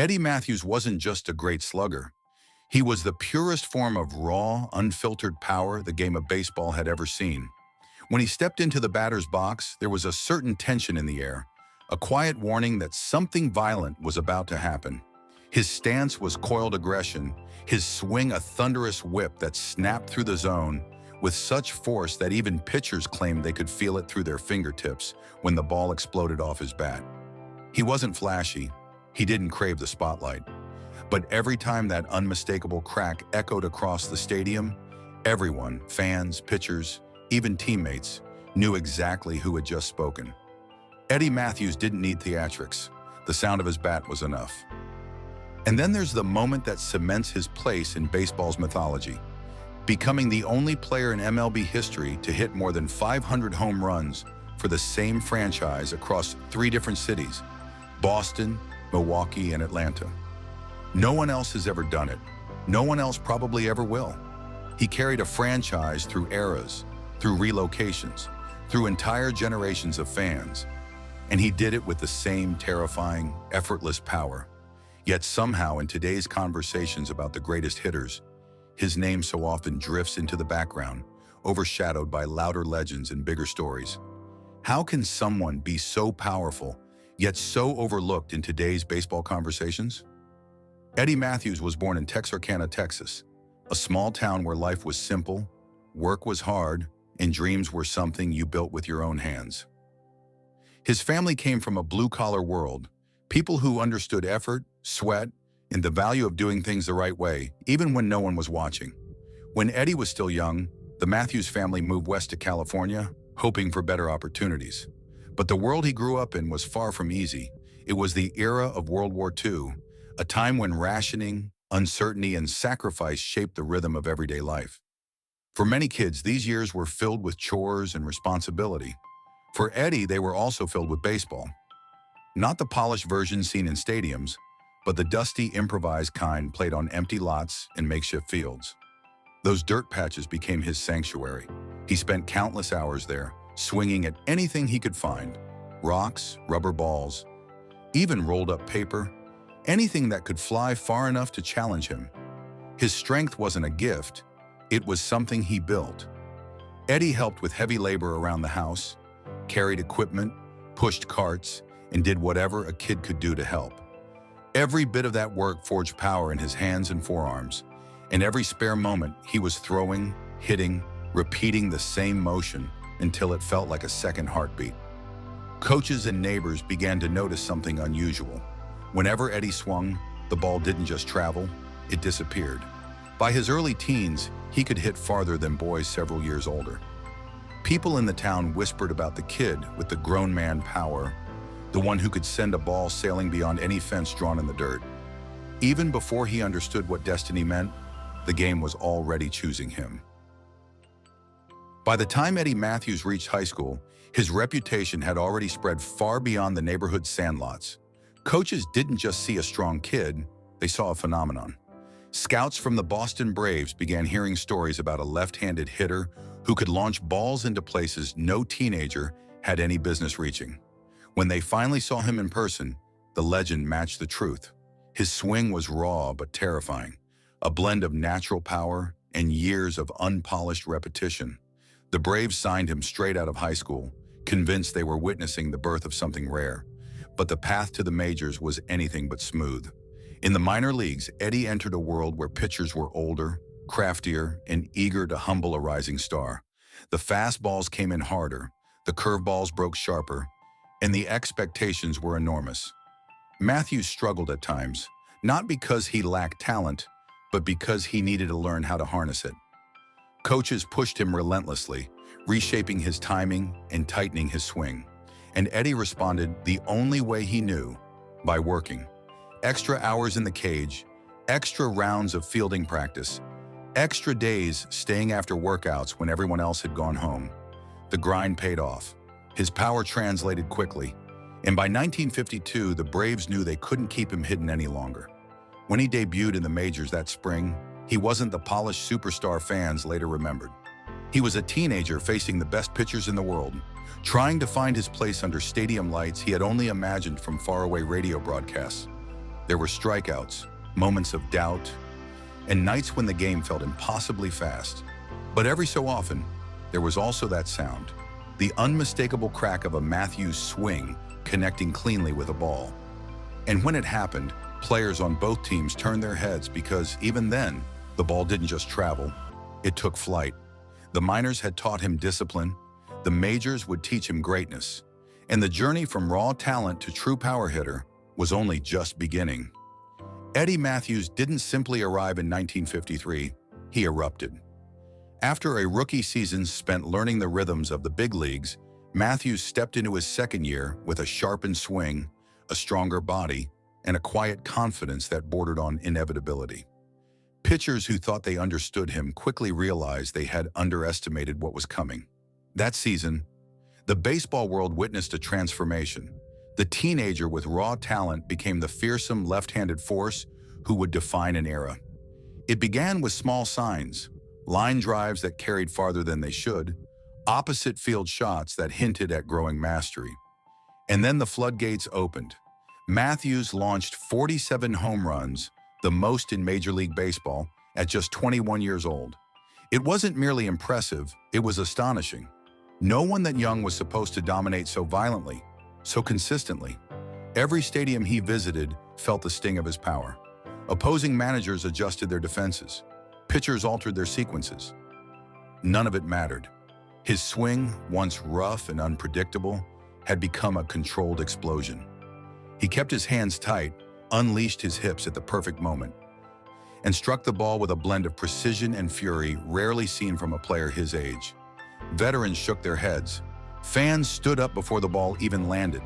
Eddie Mathews wasn't just a great slugger. He was the purest form of raw, unfiltered power the game of baseball had ever seen. When he stepped into the batter's box, there was a certain tension in the air, a quiet warning that something violent was about to happen. His stance was coiled aggression, his swing a thunderous whip that snapped through the zone with such force that even pitchers claimed they could feel it through their fingertips when the ball exploded off his bat. He wasn't flashy, he didn't crave the spotlight. But every time that unmistakable crack echoed across the stadium, everyone, fans, pitchers, even teammates, knew exactly who had just spoken. Eddie Mathews didn't need theatrics. The sound of his bat was enough. And then there's the moment that cements his place in baseball's mythology, becoming the only player in MLB history to hit more than 500 home runs for the same franchise across 3 different cities: Boston, Milwaukee, and Atlanta. No one else has ever done it. No one else probably ever will. He carried a franchise through eras, through relocations, through entire generations of fans. And he did it with the same terrifying, effortless power. Yet somehow in today's conversations about the greatest hitters, his name so often drifts into the background, overshadowed by louder legends and bigger stories. How can someone be so powerful, yet so overlooked in today's baseball conversations? Eddie Mathews was born in Texarkana, Texas, a small town where life was simple, work was hard, and dreams were something you built with your own hands. His family came from a blue-collar world, people who understood effort, sweat, and the value of doing things the right way, even when no one was watching. When Eddie was still young, the Mathews family moved west to California, hoping for better opportunities. But the world he grew up in was far from easy. It was the era of World War II, a time when rationing, uncertainty, and sacrifice shaped the rhythm of everyday life. For many kids, these years were filled with chores and responsibility. For Eddie, they were also filled with baseball. Not the polished version seen in stadiums, but the dusty, improvised kind played on empty lots and makeshift fields. Those dirt patches became his sanctuary. He spent countless hours there, swinging at anything he could find: rocks, rubber balls, even rolled up paper, anything that could fly far enough to challenge him. His strength wasn't a gift, it was something he built. Eddie helped with heavy labor around the house, carried equipment, pushed carts, and did whatever a kid could do to help. Every bit of that work forged power in his hands and forearms, and every spare moment he was throwing, hitting, repeating the same motion until it felt like a second heartbeat. Coaches and neighbors began to notice something unusual. Whenever Eddie swung, the ball didn't just travel, it disappeared. By his early teens, he could hit farther than boys several years older. People in the town whispered about the kid with the grown man power, the one who could send a ball sailing beyond any fence drawn in the dirt. Even before he understood what destiny meant, the game was already choosing him. By the time Eddie Mathews reached high school, his reputation had already spread far beyond the neighborhood sandlots. Coaches didn't just see a strong kid, they saw a phenomenon. Scouts from the Boston Braves began hearing stories about a left-handed hitter who could launch balls into places no teenager had any business reaching. When they finally saw him in person, the legend matched the truth. His swing was raw but terrifying, a blend of natural power and years of unpolished repetition. The Braves signed him straight out of high school, convinced they were witnessing the birth of something rare. But the path to the majors was anything but smooth. In the minor leagues, Eddie entered a world where pitchers were older, craftier, and eager to humble a rising star. The fastballs came in harder, the curveballs broke sharper, and the expectations were enormous. Mathews struggled at times, not because he lacked talent, but because he needed to learn how to harness it. Coaches pushed him relentlessly, reshaping his timing and tightening his swing. And Eddie responded the only way he knew: by working. Extra hours in the cage, extra rounds of fielding practice, extra days staying after workouts when everyone else had gone home. The grind paid off. His power translated quickly, and by 1952, the Braves knew they couldn't keep him hidden any longer. When he debuted in the majors that spring, he wasn't the polished superstar fans later remembered. He was a teenager facing the best pitchers in the world, trying to find his place under stadium lights he had only imagined from faraway radio broadcasts. There were strikeouts, moments of doubt, and nights when the game felt impossibly fast. But every so often, there was also that sound, the unmistakable crack of a Mathews swing connecting cleanly with a ball. And when it happened, players on both teams turned their heads because even then, the ball didn't just travel, it took flight. The minors had taught him discipline, the majors would teach him greatness, and the journey from raw talent to true power hitter was only just beginning. Eddie Mathews didn't simply arrive in 1953, he erupted. After a rookie season spent learning the rhythms of the big leagues, Mathews stepped into his second year with a sharpened swing, a stronger body, and a quiet confidence that bordered on inevitability. Pitchers who thought they understood him quickly realized they had underestimated what was coming. That season, the baseball world witnessed a transformation. The teenager with raw talent became the fearsome left-handed force who would define an era. It began with small signs, line drives that carried farther than they should, opposite field shots that hinted at growing mastery. And then the floodgates opened. Mathews launched 47 home runs, the most in Major League Baseball, at just 21 years old. It wasn't merely impressive, it was astonishing. No one that young was supposed to dominate so violently, so consistently. Every stadium he visited felt the sting of his power. Opposing managers adjusted their defenses. Pitchers altered their sequences. None of it mattered. His swing, once rough and unpredictable, had become a controlled explosion. He kept his hands tight, unleashed his hips at the perfect moment, and struck the ball with a blend of precision and fury rarely seen from a player his age. Veterans shook their heads. Fans stood up before the ball even landed.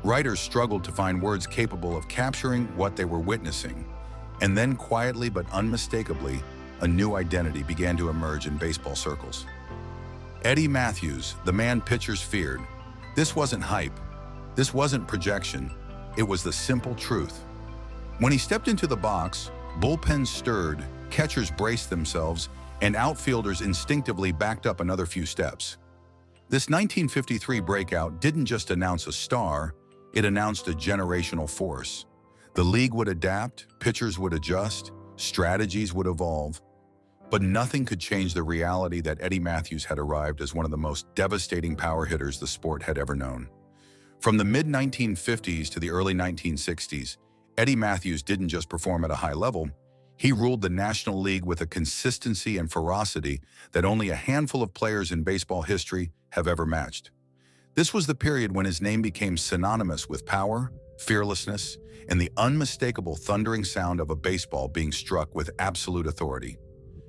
Writers struggled to find words capable of capturing what they were witnessing. And then quietly but unmistakably, a new identity began to emerge in baseball circles. Eddie Mathews, the man pitchers feared. This wasn't hype. This wasn't projection. It was the simple truth. When he stepped into the box, bullpens stirred, catchers braced themselves, and outfielders instinctively backed up another few steps. This 1953 breakout didn't just announce a star, it announced a generational force. The league would adapt, pitchers would adjust, strategies would evolve, but nothing could change the reality that Eddie Mathews had arrived as one of the most devastating power hitters the sport had ever known. From the mid-1950s to the early 1960s, Eddie Mathews didn't just perform at a high level, he ruled the National League with a consistency and ferocity that only a handful of players in baseball history have ever matched. This was the period when his name became synonymous with power, fearlessness, and the unmistakable thundering sound of a baseball being struck with absolute authority.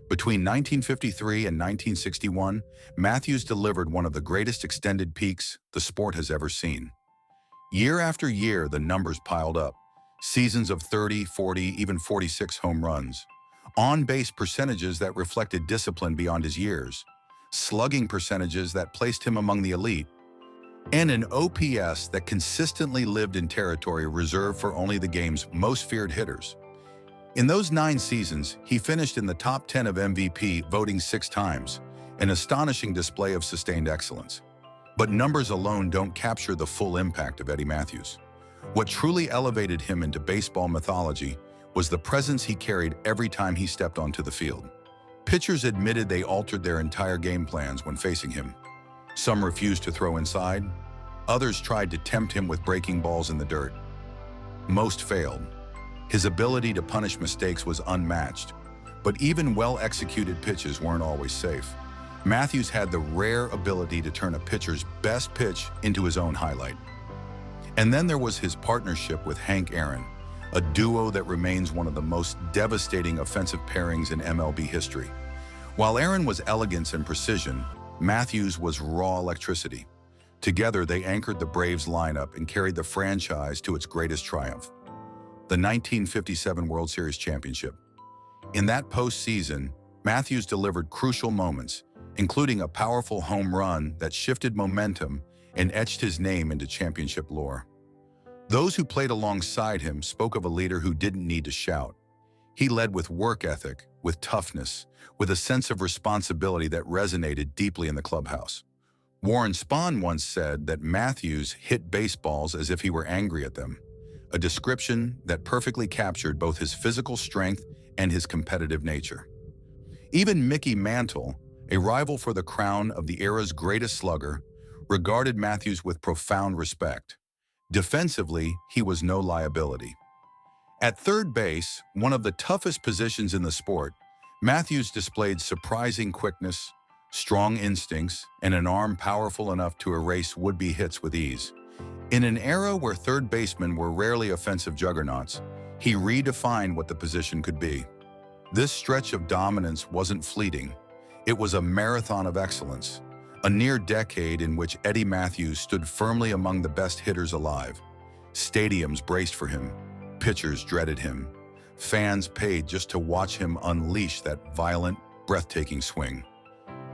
Between 1953 and 1961, Mathews delivered one of the greatest extended peaks the sport has ever seen. Year after year, the numbers piled up. Seasons of 30, 40, even 46 home runs. On-base percentages that reflected discipline beyond his years. Slugging percentages that placed him among the elite. And an OPS that consistently lived in territory reserved for only the game's most feared hitters. In those 9 seasons, he finished in the top 10 of MVP voting 6 times, an astonishing display of sustained excellence. But numbers alone don't capture the full impact of Eddie Mathews. What truly elevated him into baseball mythology was the presence he carried every time he stepped onto the field. Pitchers admitted they altered their entire game plans when facing him. Some refused to throw inside, others tried to tempt him with breaking balls in the dirt. Most failed. His ability to punish mistakes was unmatched, but even well-executed pitches weren't always safe. Mathews had the rare ability to turn a pitcher's best pitch into his own highlight. And then there was his partnership with Hank Aaron, a duo that remains one of the most devastating offensive pairings in MLB history. While Aaron was elegance and precision, Mathews was raw electricity. Together, they anchored the Braves lineup and carried the franchise to its greatest triumph, the 1957 World Series championship. In that postseason, Mathews delivered crucial moments, including a powerful home run that shifted momentum and etched his name into championship lore. Those who played alongside him spoke of a leader who didn't need to shout. He led with work ethic, with toughness, with a sense of responsibility that resonated deeply in the clubhouse. Warren Spahn once said that Mathews hit baseballs as if he were angry at them, a description that perfectly captured both his physical strength and his competitive nature. Even Mickey Mantle, a rival for the crown of the era's greatest slugger, regarded Mathews with profound respect. Defensively, he was no liability. At third base, one of the toughest positions in the sport, Mathews displayed surprising quickness, strong instincts, and an arm powerful enough to erase would-be hits with ease. In an era where third basemen were rarely offensive juggernauts, he redefined what the position could be. This stretch of dominance wasn't fleeting. It was a marathon of excellence, a near decade in which Eddie Mathews stood firmly among the best hitters alive. Stadiums braced for him. Pitchers dreaded him. Fans paid just to watch him unleash that violent, breathtaking swing.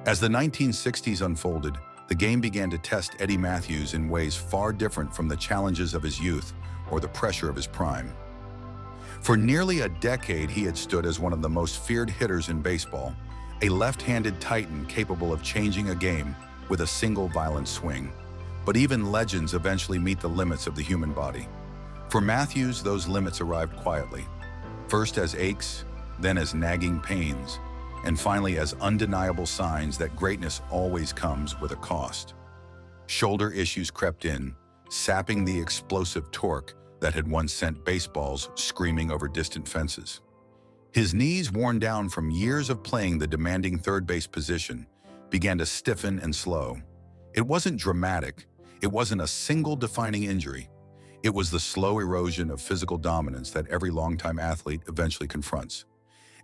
As the 1960s unfolded, the game began to test Eddie Mathews in ways far different from the challenges of his youth or the pressure of his prime. For nearly a decade, he had stood as one of the most feared hitters in baseball, a left-handed titan capable of changing a game with a single violent swing. But even legends eventually meet the limits of the human body. For Mathews, those limits arrived quietly, first as aches, then as nagging pains, and finally as undeniable signs that greatness always comes with a cost. Shoulder issues crept in, sapping the explosive torque that had once sent baseballs screaming over distant fences. His knees, worn down from years of playing the demanding third base position, began to stiffen and slow. It wasn't dramatic. It wasn't a single defining injury. It was the slow erosion of physical dominance that every longtime athlete eventually confronts.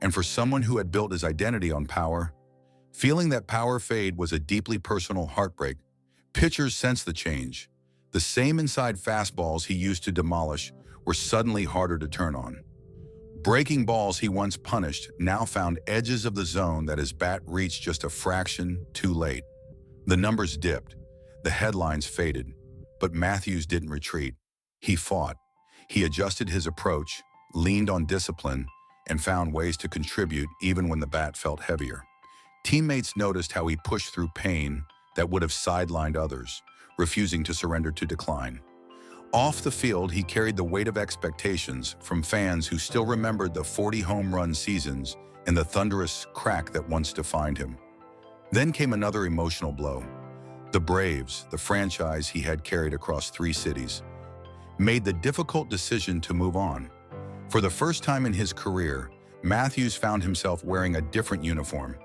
And for someone who had built his identity on power, feeling that power fade was a deeply personal heartbreak. Pitchers sensed the change. The same inside fastballs he used to demolish were suddenly harder to turn on. Breaking balls he once punished now found edges of the zone that his bat reached just a fraction too late. The numbers dipped, the headlines faded, but Mathews didn't retreat. He fought. He adjusted his approach, leaned on discipline, and found ways to contribute even when the bat felt heavier. Teammates noticed how he pushed through pain that would have sidelined others, refusing to surrender to decline. Off the field, he carried the weight of expectations from fans who still remembered the 40 home run seasons and the thunderous crack that once defined him. Then came another emotional blow. The Braves, the franchise he had carried across 3 cities, made the difficult decision to move on. For the first time in his career, Mathews found himself wearing a different uniform,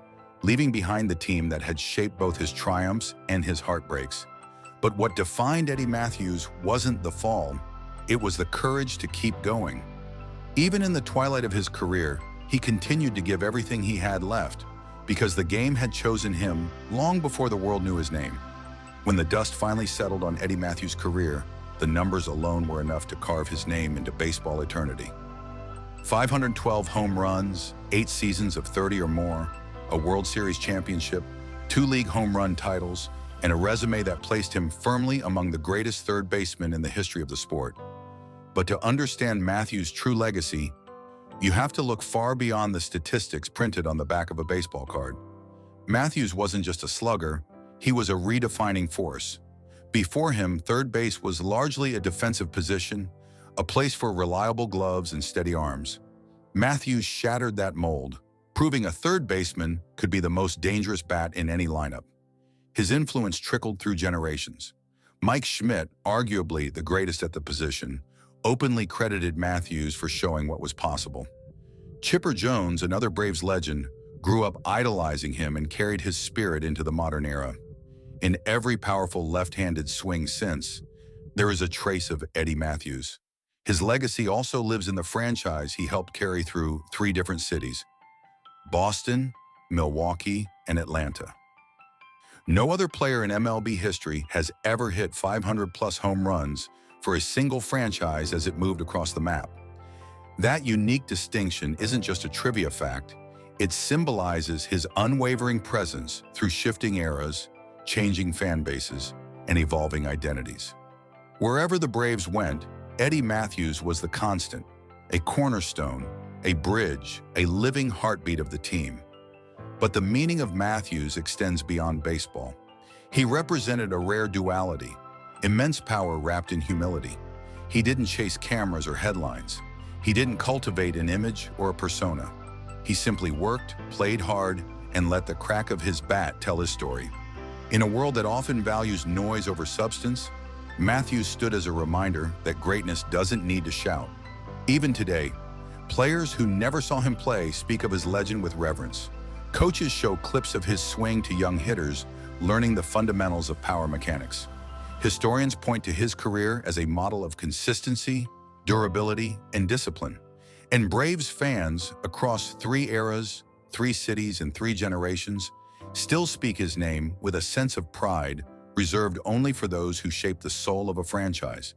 leaving behind the team that had shaped both his triumphs and his heartbreaks. But what defined Eddie Mathews wasn't the fall, it was the courage to keep going. Even in the twilight of his career, he continued to give everything he had left, because the game had chosen him long before the world knew his name. When the dust finally settled on Eddie Mathews' career, the numbers alone were enough to carve his name into baseball eternity. 512 home runs, 8 seasons of 30 or more, a World Series championship, 2 league home run titles, and a resume that placed him firmly among the greatest third basemen in the history of the sport. But to understand Mathews' true legacy, you have to look far beyond the statistics printed on the back of a baseball card. Mathews wasn't just a slugger, he was a redefining force. Before him, third base was largely a defensive position, a place for reliable gloves and steady arms. Mathews shattered that mold, proving a third baseman could be the most dangerous bat in any lineup. His influence trickled through generations. Mike Schmidt, arguably the greatest at the position, openly credited Mathews for showing what was possible. Chipper Jones, another Braves legend, grew up idolizing him and carried his spirit into the modern era. In every powerful left-handed swing since, there is a trace of Eddie Mathews. His legacy also lives in the franchise he helped carry through 3 different cities: Boston, Milwaukee, and Atlanta. No other player in MLB history has ever hit 500-plus home runs for a single franchise as it moved across the map. That unique distinction isn't just a trivia fact, it symbolizes his unwavering presence through shifting eras, changing fan bases, and evolving identities. Wherever the Braves went, Eddie Mathews was the constant, a cornerstone, a bridge, a living heartbeat of the team. But the meaning of Mathews extends beyond baseball. He represented a rare duality, immense power wrapped in humility. He didn't chase cameras or headlines. He didn't cultivate an image or a persona. He simply worked, played hard, and let the crack of his bat tell his story. In a world that often values noise over substance, Mathews stood as a reminder that greatness doesn't need to shout. Even today, players who never saw him play speak of his legend with reverence. Coaches show clips of his swing to young hitters, learning the fundamentals of power mechanics. Historians point to his career as a model of consistency, durability, and discipline. And Braves fans across 3 eras, 3 cities, and 3 generations still speak his name with a sense of pride reserved only for those who shape the soul of a franchise.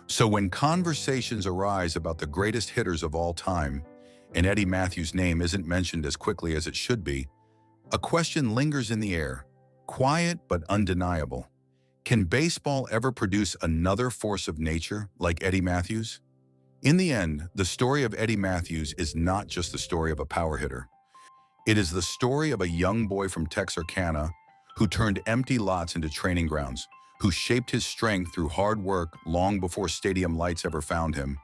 So when conversations arise about the greatest hitters of all time, and Eddie Mathews' name isn't mentioned as quickly as it should be, a question lingers in the air, quiet but undeniable. Can baseball ever produce another force of nature like Eddie Mathews? In the end, the story of Eddie Mathews is not just the story of a power hitter. It is the story of a young boy from Texarkana who turned empty lots into training grounds, who shaped his strength through hard work long before stadium lights ever found him,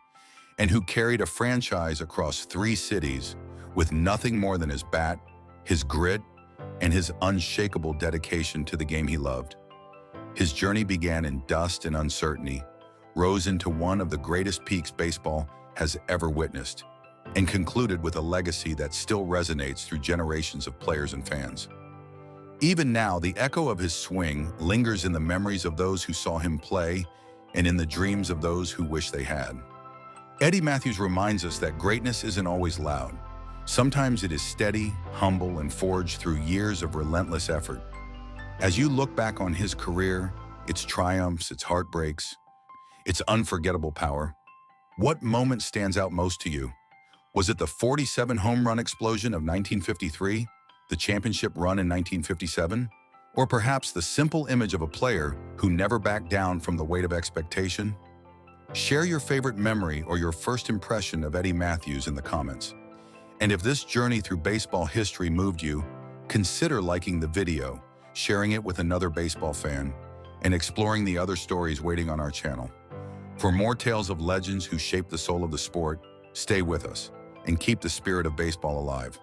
and who carried a franchise across 3 cities with nothing more than his bat, his grit, and his unshakable dedication to the game he loved. His journey began in dust and uncertainty, rose into one of the greatest peaks baseball has ever witnessed, and concluded with a legacy that still resonates through generations of players and fans. Even now, the echo of his swing lingers in the memories of those who saw him play and in the dreams of those who wish they had. Eddie Mathews reminds us that greatness isn't always loud. Sometimes it is steady, humble, and forged through years of relentless effort. As you look back on his career, its triumphs, its heartbreaks, its unforgettable power, what moment stands out most to you? Was it the 47 home run explosion of 1953, the championship run in 1957, or perhaps the simple image of a player who never backed down from the weight of expectation? Share your favorite memory or your first impression of Eddie Mathews in the comments. And if this journey through baseball history moved you, consider liking the video, sharing it with another baseball fan, and exploring the other stories waiting on our channel. For more tales of legends who shaped the soul of the sport, stay with us and keep the spirit of baseball alive.